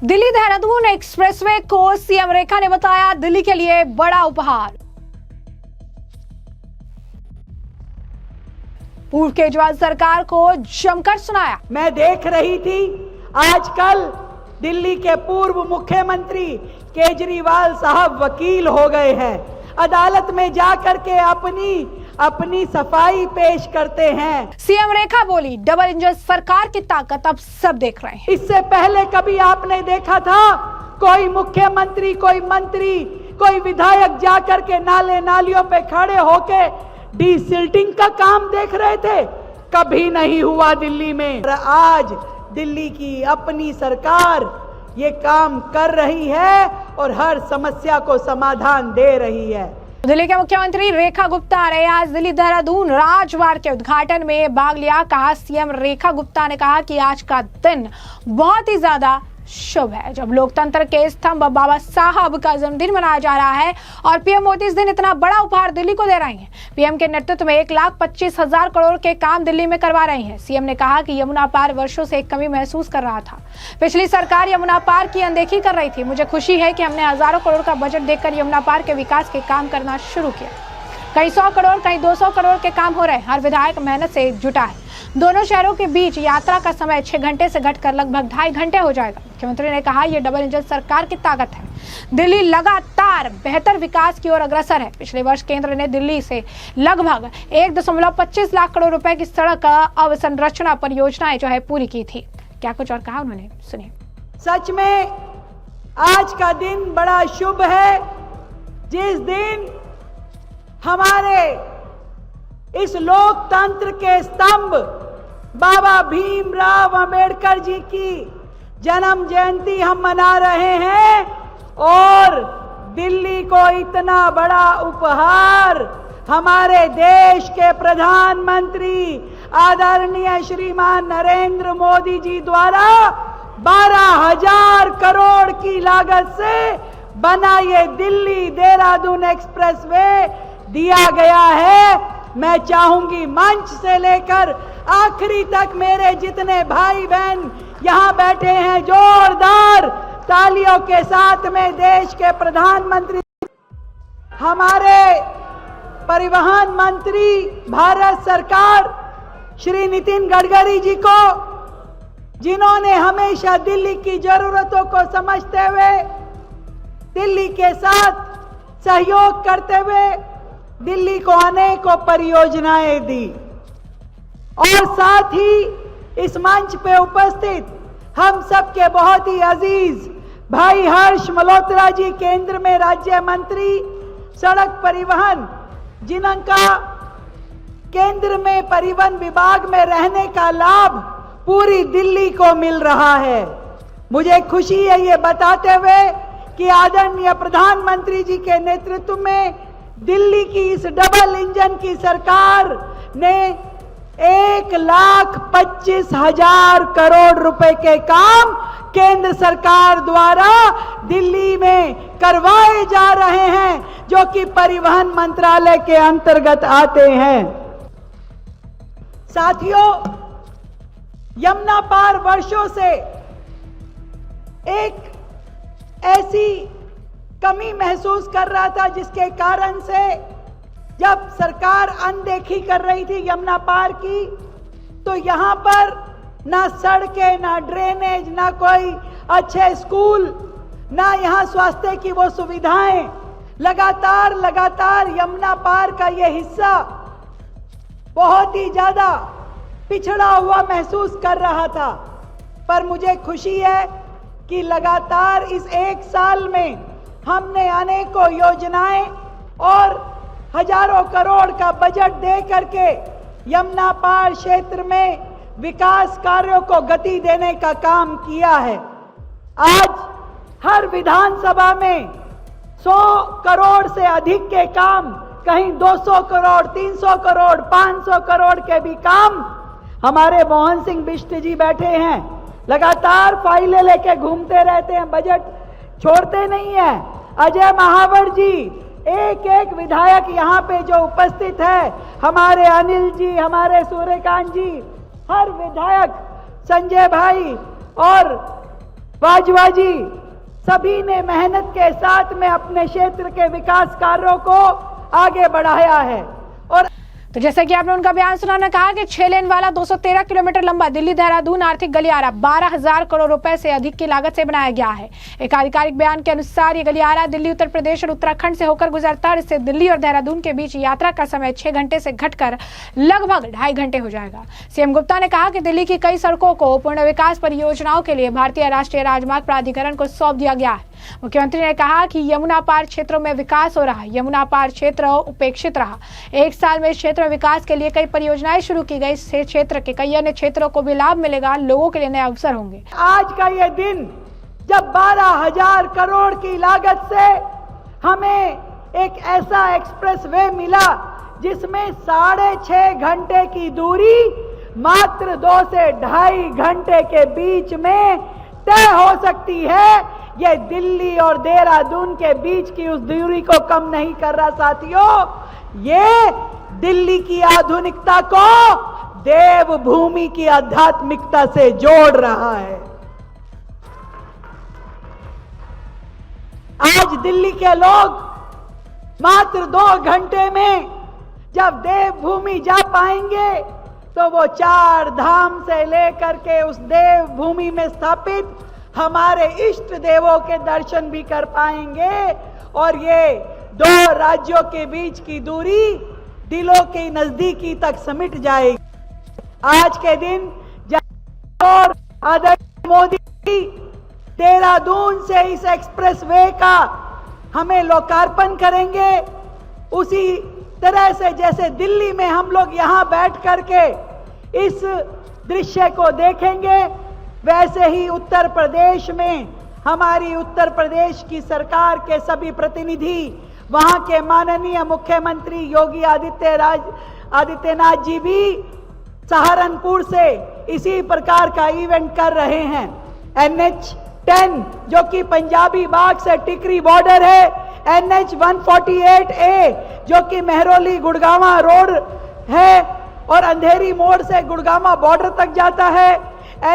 Delhi Dehradun expressway को CM रेखा ने बताया दिल्ली के लिए बड़ा उपहार। पूर्व केजरीवाल सरकार को जमकर सुनाया। मैं देख रही थी आजकल दिल्ली के पूर्व मुख्यमंत्री केजरीवाल साहब वकील हो गए हैं, अदालत में जाकर के अपनी सफाई पेश करते हैं। सीएम रेखा बोली डबल इंजन सरकार की ताकत अब सब देख रहे हैं। इससे पहले कभी आपने देखा था कोई मुख्यमंत्री, कोई मंत्री, कोई विधायक जाकर के नाले नालियों पे खड़े होके डीसिल्टिंग का काम देख रहे थे? कभी नहीं हुआ दिल्ली में। और आज दिल्ली की अपनी सरकार ये काम कर रही है और हर समस्या को समाधान दे रही है। दिल्ली के मुख्यमंत्री रेखा गुप्ता ने आज दिल्ली देहरादून राजमार्ग के उद्घाटन में भाग लिया। कहा सीएम रेखा गुप्ता ने कहा कि आज का दिन बहुत ही ज्यादा शुभ है जब लोकतंत्र के स्तंभ बाबा साहब का जन्मदिन मनाया जा रहा है और पीएम मोदी इस दिन इतना बड़ा उपहार दिल्ली को दे रही हैं। पीएम के नेतृत्व में 1,25,000 करोड़ के काम दिल्ली में करवा रही हैं। सीएम ने कहा कि यमुना पार वर्षों से एक कमी महसूस कर रहा था। पिछली सरकार यमुना पार की अनदेखी कर रही थी। मुझे खुशी है कि हमने हजारों करोड़ का बजट देकर यमुना पार के विकास के काम करना शुरू किया। कहीं 100 करोड़ कहीं 200 करोड़ के काम हो रहे हैं। हर विधायक मेहनत से जुटा है। दोनों शहरों के बीच यात्रा का समय 6 घंटे से घटकर लगभग 2.5 घंटे हो जाएगा। मुख्यमंत्री ने कहा यह डबल इंजन सरकार की ताकत है। दिल्ली लगातार बेहतर विकास की ओर अग्रसर है। पिछले वर्ष केंद्र ने दिल्ली से लगभग 1.25 लाख करोड़ रुपए की सड़क अवसंरचना परियोजनाएं जो है पूरी की थी। क्या कुछ और कहा उन्होंने, सुनिए। सच में आज का दिन बड़ा शुभ है, जिस दिन हमारे इस लोकतंत्र के स्तंभ बाबा भीमराव अंबेडकर जी की जन्म जयंती हम मना रहे हैं और दिल्ली को इतना बड़ा उपहार हमारे देश के प्रधानमंत्री आदरणीय श्रीमान नरेंद्र मोदी जी द्वारा 12,000 करोड़ की लागत से बना ये दिल्ली देहरादून एक्सप्रेसवे दिया गया है। मैं चाहूंगी मंच से लेकर आखिरी तक मेरे जितने भाई बहन यहां बैठे हैं, जोरदार तालियों के साथ में देश के प्रधानमंत्री, हमारे परिवहन मंत्री भारत सरकार श्री नितिन गडकरी जी को, जिन्होंने हमेशा दिल्ली की जरूरतों को समझते हुए दिल्ली के साथ सहयोग करते हुए दिल्ली को अनेकों परियोजनाएं दी। और साथ ही इस मंच पे उपस्थित हम सबके बहुत ही अजीज भाई हर्ष मल्होत्रा जी, केंद्र में राज्य मंत्री सड़क परिवहन, जिनका केंद्र में परिवहन विभाग में रहने का लाभ पूरी दिल्ली को मिल रहा है। मुझे खुशी है ये बताते हुए कि आदरणीय प्रधानमंत्री जी के नेतृत्व में दिल्ली की इस डबल इंजन की सरकार ने 1,25,000 करोड़ रुपए के काम केंद्र सरकार द्वारा दिल्ली में करवाए जा रहे हैं, जो कि परिवहन मंत्रालय के अंतर्गत आते हैं। साथियों, यमुना पार वर्षों से एक ऐसी कमी महसूस कर रहा था, जिसके कारण से जब सरकार अनदेखी कर रही थी यमुना पार की, तो यहाँ पर ना सड़कें, ना ड्रेनेज, ना कोई अच्छे स्कूल, ना यहाँ स्वास्थ्य की वो सुविधाएं, लगातार यमुना पार का ये हिस्सा बहुत ही ज्यादा पिछड़ा हुआ महसूस कर रहा था। पर मुझे खुशी है कि लगातार इस 1 साल में हमने अनेकों योजनाएं और हजारों करोड़ का बजट दे करके यमुना पार क्षेत्र में विकास कार्यों को गति देने का काम किया है। आज हर विधानसभा में 100 करोड़ से अधिक के काम, कहीं 200 करोड़, 300 करोड़, 500 करोड़ के भी काम हमारे मोहन सिंह बिष्ट जी बैठे हैं, लगातार फाइलें लेके घूमते रहते हैं, बजट छोड़ते नहीं है। अजय महावर जी, एक विधायक यहाँ पे जो उपस्थित है, हमारे अनिल जी, हमारे सूर्यकांत जी, हर विधायक, संजय भाई और बाजवा जी, सभी ने मेहनत के साथ में अपने क्षेत्र के विकास कार्यों को आगे बढ़ाया है। और तो जैसा कि आपने उनका बयान सुना, उन्होंने कहा कि 6 लेन वाला 213 किलोमीटर लंबा दिल्ली देहरादून आर्थिक गलियारा 12,000 करोड़ रुपए से अधिक की लागत से बनाया गया है। एक आधिकारिक बयान के अनुसार ये गलियारा दिल्ली, उत्तर प्रदेश और उत्तराखंड से होकर गुजरता है। इससे दिल्ली और देहरादून के बीच यात्रा का समय 6 घंटे से घटकर लगभग 2.5 घंटे हो जाएगा। सीएम गुप्ता ने कहा कि दिल्ली की कई सड़कों को पूर्ण विकास परियोजनाओं के लिए भारतीय राष्ट्रीय राजमार्ग प्राधिकरण को सौंप दिया गया है। मुख्यमंत्री ने कहा कि यमुना पार क्षेत्रों में विकास हो रहा है। यमुना पार क्षेत्र उपेक्षित रहा। 1 साल में इस क्षेत्र में विकास के लिए कई परियोजनाएं शुरू की गई। इससे क्षेत्र के कई अन्य क्षेत्रों को भी लाभ मिलेगा। लोगों के लिए नए अवसर होंगे। आज का ये दिन जब 12,000 करोड़ की लागत से हमें एक ऐसा एक्सप्रेस वे मिला जिसमें 6.5 घंटे की दूरी मात्र 2 से 2.5 घंटे के बीच में तय हो सकती है, ये दिल्ली और देहरादून के बीच की उस दूरी को कम नहीं कर रहा साथियों। ये दिल्ली की आधुनिकता को देवभूमि की आध्यात्मिकता से जोड़ रहा है। आज दिल्ली के लोग मात्र 2 घंटे में जब देवभूमि जा पाएंगे तो वो 4 धाम से लेकर के उस देवभूमि में स्थापित हमारे इष्ट देवों के दर्शन भी कर पाएंगे। और ये 2 राज्यों के बीच की दूरी दिलों के नजदीकी तक सिमट जाएगी। आज के दिन और आदरणीय मोदी देहरादून से इस एक्सप्रेस वे का हमें लोकार्पण करेंगे, उसी तरह से जैसे दिल्ली में हम लोग यहाँ बैठ करके इस दृश्य को देखेंगे, वैसे ही उत्तर प्रदेश में हमारी उत्तर प्रदेश की सरकार के सभी प्रतिनिधि, वहां के माननीय मुख्यमंत्री योगी आदित्यनाथ जी भी सहारनपुर से इसी प्रकार का इवेंट कर रहे हैं। NH-10 जो कि पंजाबी बाग से टिकरी बॉर्डर है, NH-148A जो कि मेहरौली गुड़गांवा रोड है और अंधेरी मोड़ से गुड़गांवा बॉर्डर तक जाता है,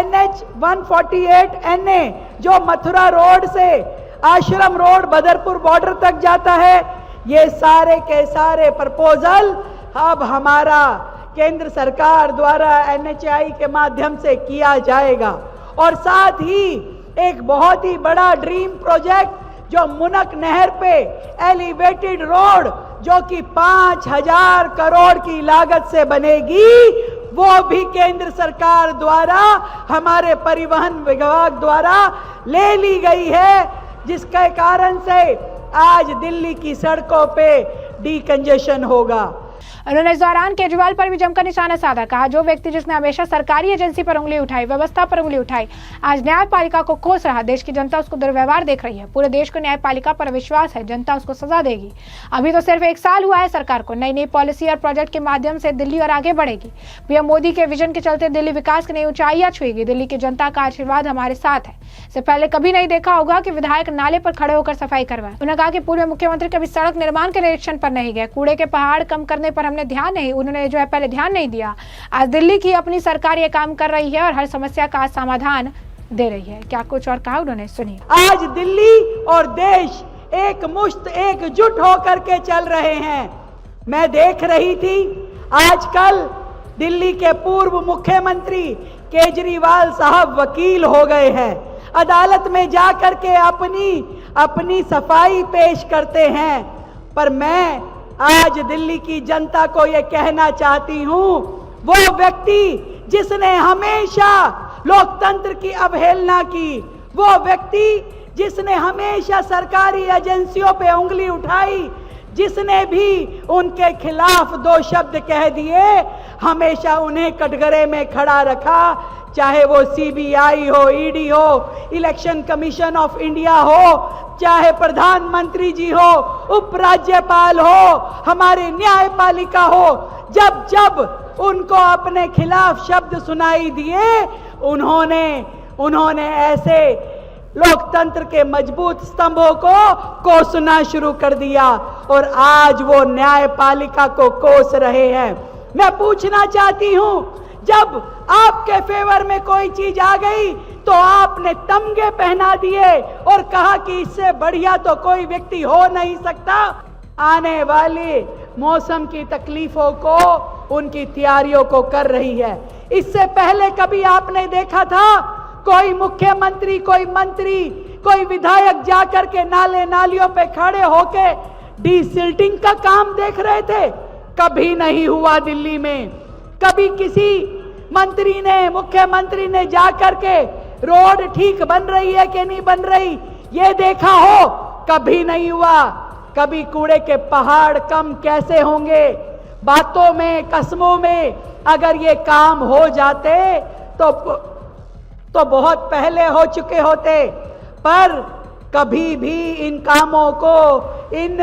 NH-148NA जो मथुरा रोड से आश्रम रोड बदरपुर बॉर्डर तक जाता है। ये सारे के सारे प्रपोजल अब हमारा केंद्र सरकार द्वारा NHAI के माध्यम से किया जाएगा। और साथ ही एक बहुत ही बड़ा ड्रीम प्रोजेक्ट जो मुनक नहर पे एलिवेटेड रोड जो कि 5,000 करोड़ की लागत से बनेगी, वो भी केंद्र सरकार द्वारा हमारे परिवहन विभाग द्वारा ले ली गई है, जिसके कारण से आज दिल्ली की सड़कों पे डीकंजेशन होगा। उन्होंने इस दौरान केजरीवाल पर भी जमकर निशाना साधा। कहा, जो व्यक्ति जिसने हमेशा सरकारी एजेंसी पर उंगली उठाई, व्यवस्था पर उंगली उठाई, आज न्यायपालिका को कोस रहा। देश की जनता उसको दुर्व्यवहार देख रही है। पूरे देश को न्यायपालिका पर विश्वास है, जनता उसको सजा देगी। अभी तो सिर्फ 1 साल हुआ है सरकार को। नई नई पॉलिसी और प्रोजेक्ट के माध्यम से दिल्ली और आगे बढ़ेगी। पीएम मोदी के विजन के चलते दिल्ली विकास की नई ऊंचाइयां छुएगी। दिल्ली की जनता का आशीर्वाद हमारे साथ है। इससे पहले कभी नहीं देखा होगा कि विधायक नाले पर खड़े होकर सफाई करवाए। उन्होंने कहा कि पूर्व मुख्यमंत्री कभी सड़क निर्माण के निरीक्षण पर नहीं गए, कूड़े के पहाड़ कम करने पर हमने ध्यान नहीं, उन्होंने जो है पहले ध्यान नहीं दिया। आज दिल्ली की अपनी सरकार ये काम कर रही है और हर समस्या का समाधान दे रही है। क्या कुछ और कहा उन्होंने, सुनिए। आज दिल्ली और देश एक मुश्त एकजुट होकर के चल रहे हैं। मैं देख रही थी आजकल दिल्ली के पूर्व मुख्यमंत्री केजरीवाल साहब वकील हो गए हैं, अदालत में जाकर के अपनी सफाई पेश करते हैं। पर मैं आज दिल्ली की जनता को यह कहना चाहती हूं, वो व्यक्ति जिसने हमेशा लोकतंत्र की अवहेलना की, वो व्यक्ति जिसने हमेशा सरकारी एजेंसियों पे उंगली उठाई, जिसने भी उनके खिलाफ 2 शब्द कह दिए, हमेशा उन्हें कटघरे में खड़ा रखा। चाहे वो CBI हो, ED हो, इलेक्शन कमीशन ऑफ इंडिया हो, चाहे प्रधानमंत्री जी हो, उपराज्यपाल हो, हमारी न्यायपालिका हो, जब जब उनको अपने खिलाफ शब्द सुनाई दिए, उन्होंने ऐसे लोकतंत्र के मजबूत स्तंभों को कोसना शुरू कर दिया और आज वो न्यायपालिका को कोस रहे हैं। मैं पूछना चाहती हूं, जब आपके फेवर में कोई चीज आ गई तो आपने तमगे पहना दिए और कहा कि इससे बढ़िया तो कोई व्यक्ति हो नहीं सकता। आने वाली मौसम की तकलीफों को, उनकी तैयारियों को कर रही है। इससे पहले कभी आपने देखा था कोई मुख्यमंत्री, कोई मंत्री, कोई विधायक जाकर के नाले नालियों पे खड़े होके डीसिल्टिंग का काम देख रहे थे? कभी नहीं हुआ दिल्ली में। कभी किसी मंत्री ने, मुख्यमंत्री ने जाकर के रोड ठीक बन रही है कि नहीं बन रही ये देखा हो? कभी नहीं हुआ। कभी कूड़े के पहाड़ कम कैसे होंगे? बातों में, कसमों में अगर ये काम हो जाते तो बहुत पहले हो चुके होते। पर कभी भी इन कामों को, इन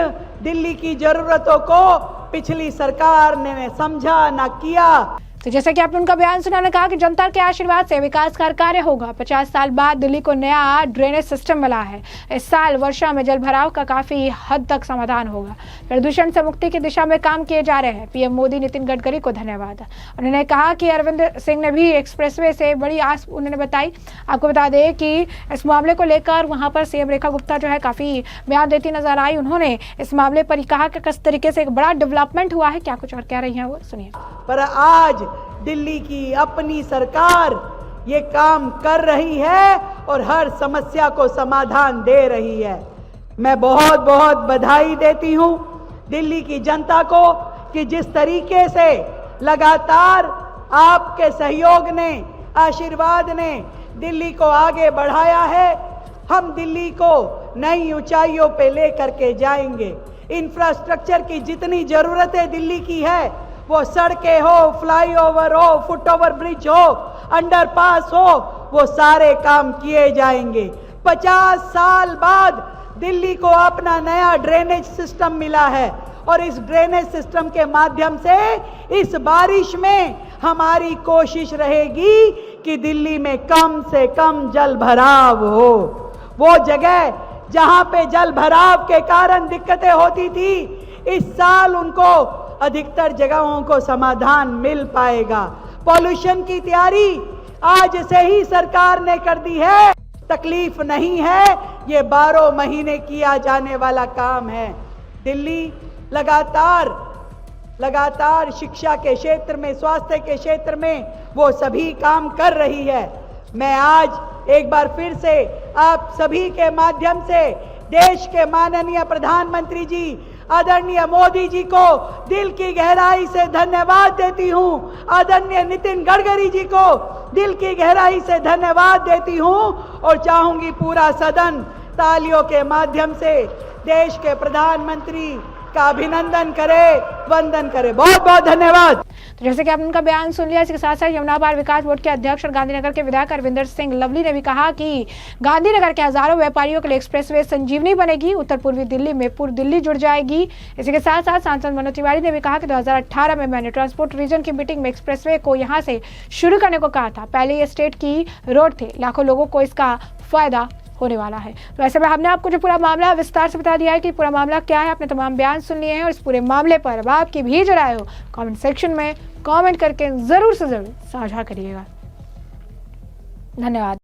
दिल्ली की जरूरतों को पिछली सरकार ने समझा ना किया। तो जैसा कि आपने उनका बयान सुना, ने कहा कि जनता के आशीर्वाद से विकास का कार्य होगा। 50 साल बाद दिल्ली को नया ड्रेनेज सिस्टम मिला है। इस साल वर्षा में जल भराव का काफी हद तक समाधान होगा। प्रदूषण से मुक्ति की दिशा में काम किए जा रहे हैं। पीएम मोदी, नितिन गडकरी को धन्यवाद। उन्होंने कहा कि अरविंद सिंह ने भी एक्सप्रेसवे से बड़ी आस उन्होंने बताई। आपको बता दें कि इस मामले को लेकर वहां पर सीएम रेखा गुप्ता जो है काफी बयान देती नजर आई। उन्होंने इस मामले पर कहा कि किस तरीके से एक बड़ा डेवलपमेंट हुआ है। क्या कुछ और कह रही है वो सुनिए। पर आज दिल्ली की अपनी सरकार ये काम कर रही है और हर समस्या को समाधान दे रही है। मैं बहुत बहुत बधाई देती हूं दिल्ली की जनता को कि जिस तरीके से लगातार आपके सहयोग ने, आशीर्वाद ने दिल्ली को आगे बढ़ाया है। हम दिल्ली को नई ऊंचाइयों पे लेकर के जाएंगे। इंफ्रास्ट्रक्चर की जितनी जरूरतें दिल्ली की है, वो सड़कें हो, फ्लाईओवर हो, फुटओवर ब्रिज हो, अंडरपास हो, वो सारे काम किए जाएंगे। 50 साल बाद दिल्ली को अपना नया ड्रेनेज सिस्टम मिला है और इस ड्रेनेज सिस्टम के माध्यम से इस बारिश में हमारी कोशिश रहेगी कि दिल्ली में कम से कम जल भराव हो। वो जगह जहां पे जल भराव के कारण दिक्कतें होती थी, इस साल उनको अधिकतर जगहों को समाधान मिल पाएगा। पॉल्यूशन की तैयारी आज से ही सरकार ने कर दी है। तकलीफ नहीं है, ये 12 महीने किया जाने वाला काम है। दिल्ली लगातार शिक्षा के क्षेत्र में, स्वास्थ्य के क्षेत्र में वो सभी काम कर रही है। मैं आज एक बार फिर से आप सभी के माध्यम से देश के माननीय प्रधानमंत्री जी आदरणीय मोदी जी को दिल की गहराई से धन्यवाद देती हूं। आदरणीय नितिन गडकरी जी को दिल की गहराई से धन्यवाद देती हूं और चाहूंगी पूरा सदन तालियों के माध्यम से देश के प्रधानमंत्री का अभिनंदन करे, वंदन करे। बहुत बहुत धन्यवाद। तो जैसे कि आपने उनका बयान सुन लिया, इसके साथ साथ यमुना पार विकास बोर्ड के अध्यक्ष और गांधीनगर के विधायक अरविंदर सिंह लवली ने भी कहा कि गांधीनगर के हजारों व्यापारियों के लिए एक्सप्रेसवे संजीवनी बनेगी। उत्तर पूर्वी दिल्ली में पूर्व दिल्ली जुड़ जाएगी। इसी के साथ साथ सांसद मनोज तिवारी ने भी कहा कि 2018 में मैंने ट्रांसपोर्ट रीजन की मीटिंग में एक्सप्रेसवे को यहाँ से शुरू करने को कहा था। पहले ये स्टेट की रोड थे, लाखों लोगों को इसका फायदा होने वाला है। तो ऐसे में हमने आपको जो पूरा मामला विस्तार से बता दिया है कि पूरा मामला क्या है। आपने तमाम बयान सुन लिए हैं और इस पूरे मामले पर अब आपकी भी जो राय हो कमेंट सेक्शन में कमेंट करके जरूर से जरूर साझा करिएगा। धन्यवाद।